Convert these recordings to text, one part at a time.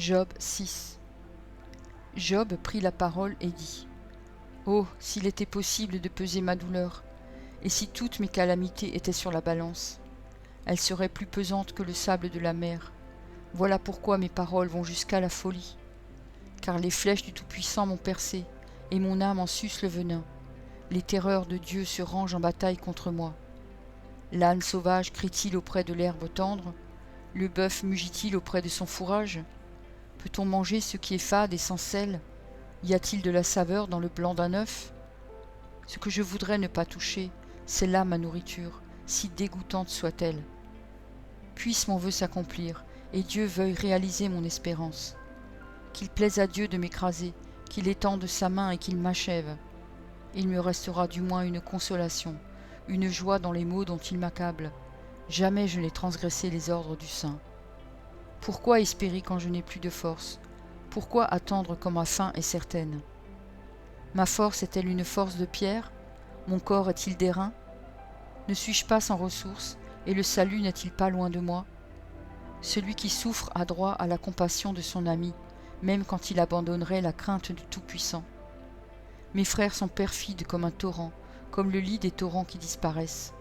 Job 6. Job prit la parole et dit : Oh, s'il était possible de peser ma douleur, et si toutes mes calamités étaient sur la balance, elles seraient plus pesantes que le sable de la mer. Voilà pourquoi mes paroles vont jusqu'à la folie. Car les flèches du Tout-Puissant m'ont percé, et mon âme en suce le venin. Les terreurs de Dieu se rangent en bataille contre moi. L'âne sauvage crie-t-il auprès de l'herbe tendre ? Le bœuf mugit-il auprès de son fourrage ? Peut-on manger ce qui est fade et sans sel ? Y a-t-il de la saveur dans le blanc d'un œuf ? Ce que je voudrais ne pas toucher, c'est là ma nourriture, si dégoûtante soit-elle. Puisse mon vœu s'accomplir, et Dieu veuille réaliser mon espérance. Qu'il plaise à Dieu de m'écraser, qu'il étende sa main et qu'il m'achève. Il me restera du moins une consolation, une joie dans les maux dont il m'accable. Jamais je n'ai transgressé les ordres du Saint. Pourquoi espérer quand je n'ai plus de force ? Pourquoi attendre quand ma fin est certaine ? Ma force est-elle une force de pierre ? Mon corps est-il d'airain ? Ne suis-je pas sans ressources, et le salut n'est-il pas loin de moi ? Celui qui souffre a droit à la compassion de son ami, même quand il abandonnerait la crainte du Tout-Puissant. Mes frères sont perfides comme un torrent, comme le lit des torrents qui disparaissent.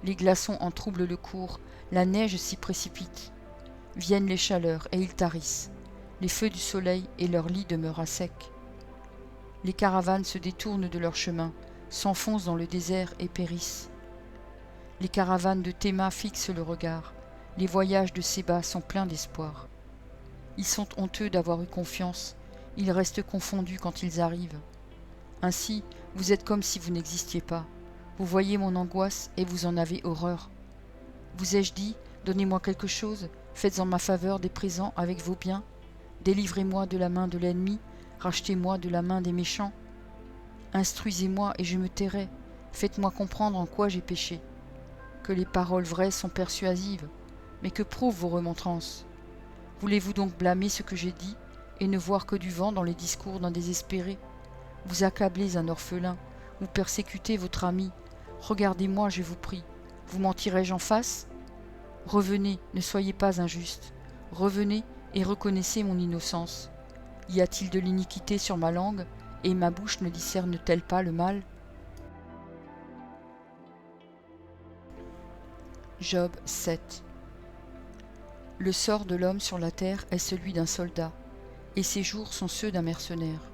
Les glaçons en troublent le cours, la neige s'y précipite. Viennent les chaleurs et ils tarissent, les feux du soleil et leur lit demeure à sec. Les caravanes se détournent de leur chemin, s'enfoncent dans le désert et périssent. Les caravanes de Théma fixent le regard, les voyages de Séba sont pleins d'espoir. Ils sont honteux d'avoir eu confiance, ils restent confondus quand ils arrivent. Ainsi, vous êtes comme si vous n'existiez pas. Vous voyez mon angoisse et vous en avez horreur. Vous ai-je dit, donnez-moi quelque chose, faites en ma faveur des présents avec vos biens, délivrez-moi de la main de l'ennemi, rachetez-moi de la main des méchants. Instruisez-moi et je me tairai, faites-moi comprendre en quoi j'ai péché. Que les paroles vraies sont persuasives, mais que prouvent vos remontrances ? Voulez-vous donc blâmer ce que j'ai dit, et ne voir que du vent dans les discours d'un désespéré ? Vous accablez un orphelin, vous persécutez votre ami. Regardez-moi, je vous prie. Vous mentirai-je en face ? Revenez, ne soyez pas injuste. Revenez et reconnaissez mon innocence. Y a-t-il de l'iniquité sur ma langue, et ma bouche ne discerne-t-elle pas le mal ? Job 7. Le sort de l'homme sur la terre est celui d'un soldat, et ses jours sont ceux d'un mercenaire.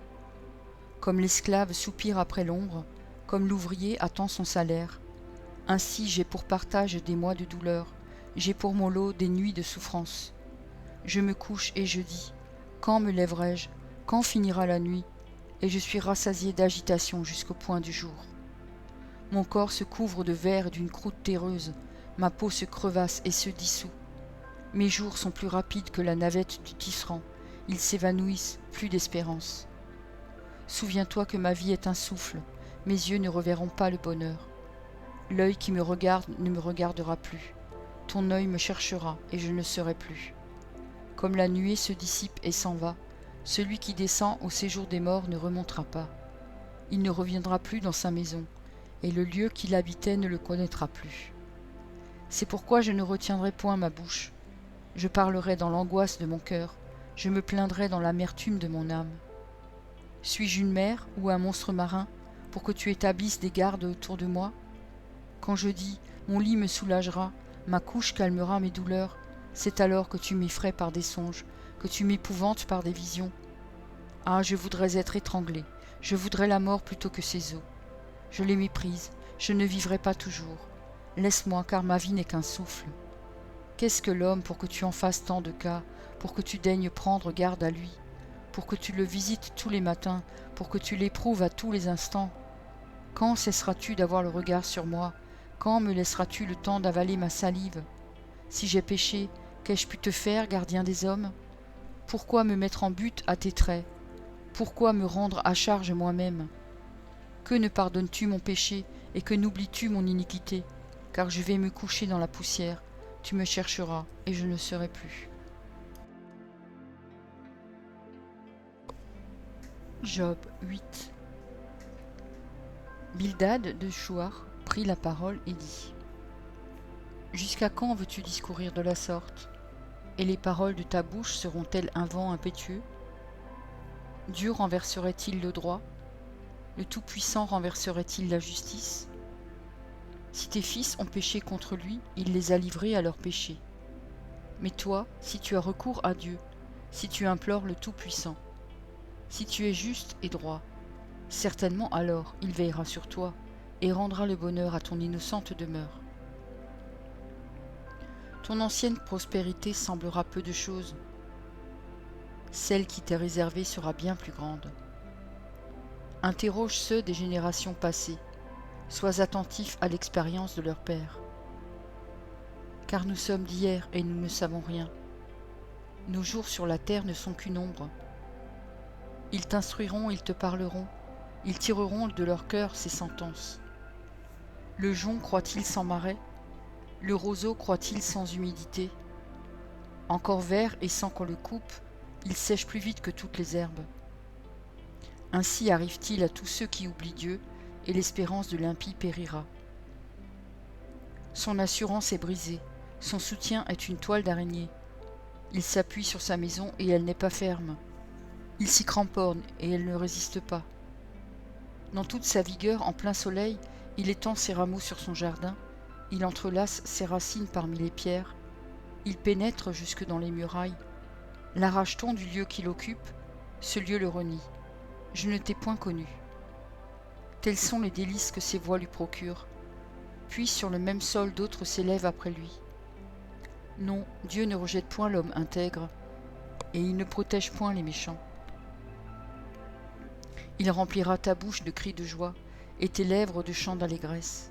Comme l'esclave soupire après l'ombre, comme l'ouvrier attend son salaire, ainsi j'ai pour partage des mois de douleur, j'ai pour mon lot des nuits de souffrance. Je me couche et je dis : quand me lèverai-je ? Quand finira la nuit ? Et je suis rassasié d'agitation jusqu'au point du jour. Mon corps se couvre de verre et d'une croûte terreuse, ma peau se crevasse et se dissout. Mes jours sont plus rapides que la navette du tisserand, ils s'évanouissent, plus d'espérance. Souviens-toi que ma vie est un souffle, mes yeux ne reverront pas le bonheur. L'œil qui me regarde ne me regardera plus, ton œil me cherchera et je ne serai plus. Comme la nuée se dissipe et s'en va, celui qui descend au séjour des morts ne remontera pas. Il ne reviendra plus dans sa maison, et le lieu qu'il habitait ne le connaîtra plus. C'est pourquoi je ne retiendrai point ma bouche. Je parlerai dans l'angoisse de mon cœur, je me plaindrai dans l'amertume de mon âme. Suis-je une mer ou un monstre marin pour que tu établisses des gardes autour de moi ? Quand je dis « mon lit me soulagera, ma couche calmera mes douleurs », c'est alors que tu m'effraies par des songes, que tu m'épouvantes par des visions. Ah, je voudrais être étranglé, je voudrais la mort plutôt que ces eaux. Je les méprise, je ne vivrai pas toujours. Laisse-moi, car ma vie n'est qu'un souffle. Qu'est-ce que l'homme pour que tu en fasses tant de cas, pour que tu daignes prendre garde à lui, pour que tu le visites tous les matins, pour que tu l'éprouves à tous les instants ? Quand cesseras-tu d'avoir le regard sur moi ? Quand me laisseras-tu le temps d'avaler ma salive ? Si j'ai péché, qu'ai-je pu te faire, gardien des hommes ? Pourquoi me mettre en butte à tes traits ? Pourquoi me rendre à charge moi-même ? Que ne pardonnes-tu mon péché et que n'oublies-tu mon iniquité ? Car je vais me coucher dans la poussière, tu me chercheras et je ne serai plus. Job 8. Bildad de Chouar prit la parole et dit : Jusqu'à quand veux-tu discourir de la sorte ? et les paroles de ta bouche seront-elles un vent impétueux? Dieu renverserait-il le droit? Le Tout-Puissant renverserait-il la justice? Si tes fils ont péché contre lui, il les a livrés à leur péché. Mais toi, si tu as recours à Dieu, si tu implores le Tout-Puissant, si tu es juste et droit, certainement alors il veillera sur toi et rendra le bonheur à ton innocente demeure. Ton ancienne prospérité semblera peu de choses. Celle qui t'est réservée sera bien plus grande. Interroge ceux des générations passées. Sois attentif à l'expérience de leur père. Car nous sommes d'hier et nous ne savons rien. Nos jours sur la terre ne sont qu'une ombre. Ils t'instruiront, ils te parleront, ils tireront de leur cœur ces sentences. Le jonc croît-il sans marais? Le roseau croît-il sans humidité? Encore vert et sans qu'on le coupe, il sèche plus vite que toutes les herbes. Ainsi arrive-t-il à tous ceux qui oublient Dieu, et l'espérance de l'impie périra. Son assurance est brisée, son soutien est une toile d'araignée. Il s'appuie sur sa maison et elle n'est pas ferme. Il s'y cramponne et elle ne résiste pas. Dans toute sa vigueur, en plein soleil, il étend ses rameaux sur son jardin, il entrelace ses racines parmi les pierres, il pénètre jusque dans les murailles. L'arrache-t-on du lieu qu'il occupe? Ce lieu le renie. Je ne t'ai point connu. Tels sont les délices que ses voix lui procurent. Puis sur le même sol d'autres s'élèvent après lui. Non, Dieu ne rejette point l'homme intègre, et il ne protège point les méchants. Il remplira ta bouche de cris de joie, et tes lèvres de chants d'allégresse.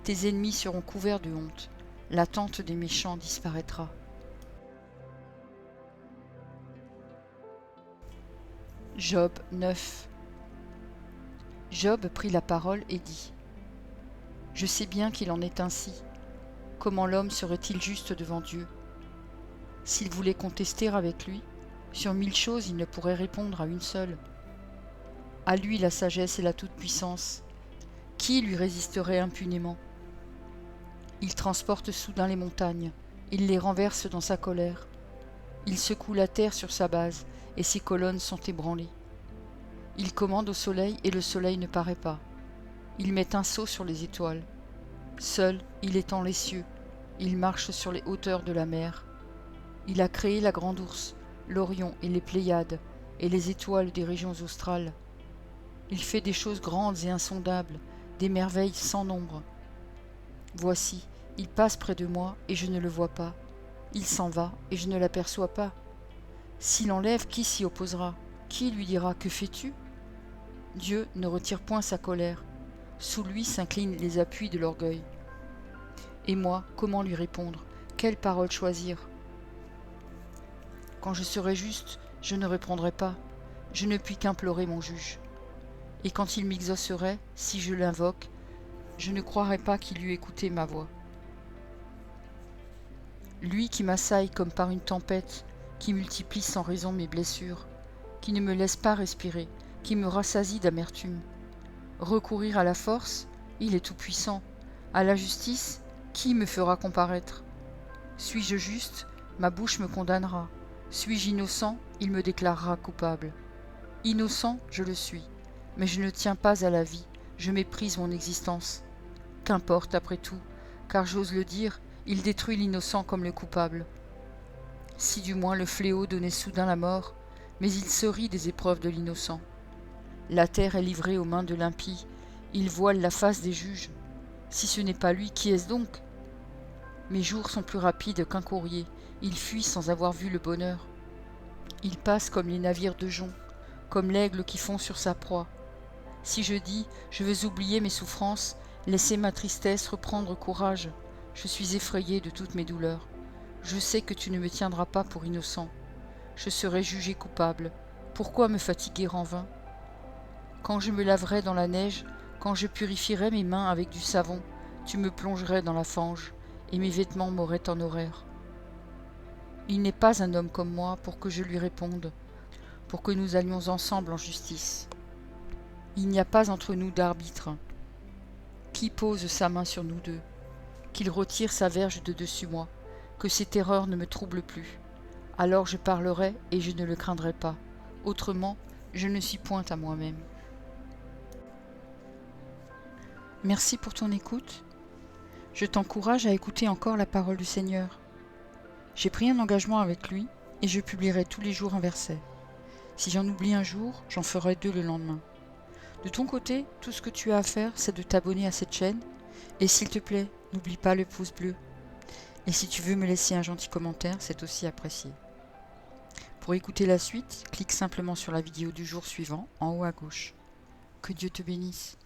Tes ennemis seront couverts de honte, la tente des méchants disparaîtra. Job 9. Job prit la parole et dit : Je sais bien qu'il en est ainsi. Comment l'homme serait-il juste devant Dieu? S'il voulait contester avec lui, sur 1000 choses il ne pourrait répondre à une seule. À lui la sagesse et la toute-puissance. Qui lui résisterait impunément? Il transporte soudain les montagnes, il les renverse dans sa colère. Il secoue la terre sur sa base, et ses colonnes sont ébranlées. Il commande au soleil, et le soleil ne paraît pas. Il met un sceau sur les étoiles. Seul, il étend les cieux. Il marche sur les hauteurs de la mer. Il a créé la grande ours, l'Orion et les Pléiades, et les étoiles des régions australes. Il fait des choses grandes et insondables, des merveilles sans nombre. Voici, il passe près de moi, et je ne le vois pas. Il s'en va, et je ne l'aperçois pas. S'il enlève, qui s'y opposera? Qui lui dira : Que fais-tu ? Dieu ne retire point sa colère. Sous lui s'inclinent les appuis de l'orgueil. Et moi, comment lui répondre? Quelle parole choisir? Quand je serai juste, je ne répondrai pas. Je ne puis qu'implorer mon juge. Et quand il m'exaucerait, si je l'invoque, je ne croirai pas qu'il eût écouté ma voix. Lui qui m'assaille comme par une tempête, qui multiplie sans raison mes blessures, qui ne me laisse pas respirer, qui me rassasie d'amertume. Recourir à la force, il est tout-puissant. À la justice, qui me fera comparaître? Suis-je juste, ma bouche me condamnera. Suis-je innocent, il me déclarera coupable. Innocent, je le suis, mais je ne tiens pas à la vie, je méprise mon existence. Qu'importe après tout, car j'ose le dire, il détruit l'innocent comme le coupable. Si du moins le fléau donnait soudain la mort, mais il se rit des épreuves de l'innocent. La terre est livrée aux mains de l'impie, il voile la face des juges. Si ce n'est pas lui, qui est-ce donc? Mes jours sont plus rapides qu'un courrier, il fuit sans avoir vu le bonheur. Il passe comme les navires de jonc, comme l'aigle qui fond sur sa proie. Si je dis, je veux oublier mes souffrances, laisser ma tristesse reprendre courage, je suis effrayé de toutes mes douleurs. Je sais que tu ne me tiendras pas pour innocent. Je serai jugé coupable. Pourquoi me fatiguer en vain? Quand je me laverai dans la neige, quand je purifierai mes mains avec du savon, tu me plongerais dans la fange, et mes vêtements m'auraient en horreur. Il n'est pas un homme comme moi pour que je lui réponde, pour que nous allions ensemble en justice. Il n'y a pas entre nous d'arbitre. Qui pose sa main sur nous deux? Qu'il retire sa verge de dessus moi, que ces terreurs ne me troublent plus. Alors je parlerai et je ne le craindrai pas. Autrement, je ne suis point à moi-même. Merci pour ton écoute. Je t'encourage à écouter encore la parole du Seigneur. J'ai pris un engagement avec lui et je publierai tous les jours un verset. Si j'en oublie un jour, j'en ferai 2 le lendemain. De ton côté, tout ce que tu as à faire, c'est de t'abonner à cette chaîne. Et s'il te plaît, n'oublie pas le pouce bleu. Et si tu veux me laisser un gentil commentaire, c'est aussi apprécié. Pour écouter la suite, clique simplement sur la vidéo du jour suivant, en haut à gauche. Que Dieu te bénisse.